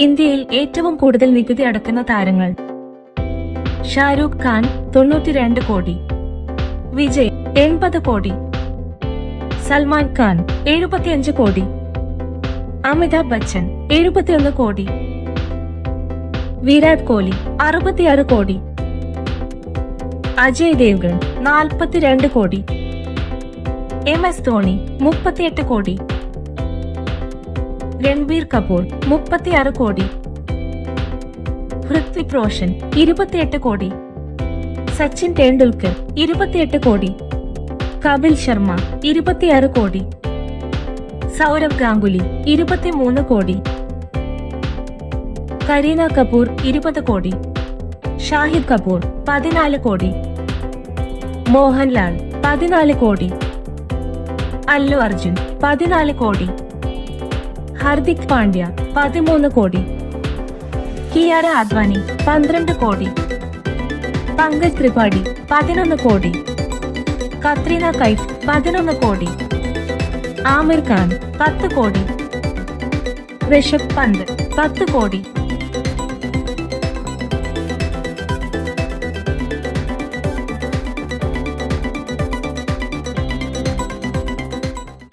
ഇന്ത്യയിൽ ഏറ്റവും കൂടുതൽ നികുതി അടക്കുന്ന താരങ്ങൾ. ഷാരൂഖ് ഖാൻ 92 കോടി, വിജയ് 80 കോടി, സൽമാൻ ഖാൻ 75 കോടി, അമിതാഭ് ബച്ചൻ 71 കോടി, വിരാട് കോഹ്ലി 66 കോടി, അജയ് ദേവ്ഗൺ 42 കോടി, MS ധോണി 38 കോടി, രൺബീർ കപൂർ 36 കോടി, ഹൃത്വിക് റോഷൻ 28 കോടി, സച്ചിൻ തെണ്ടുൽക്കർ 28 കോടി, കപിൽ ശർമ്മ 26 കോടി, സൗരവ് ഗാംഗുലി 23 കോടി, കരീന കപൂർ 20 കോടി, ഷാഹിദ് കപൂർ 14 കോടി, മോഹൻലാൽ 14 കോടി, അല്ലു അർജുൻ 14 കോടി, ഹാർദിക് പാണ്ഡ്യ 13 കോടി, കിയാര അദ്വാനി 12 കോടി, പങ്കജ് ത്രിപാഠി 11 കോടി, കത്രീന കൈഫ് 11 കോടി, ആമിർ ഖാൻ 10 കോടി, ഋഷഭ് പന്ത് 10 കോടി.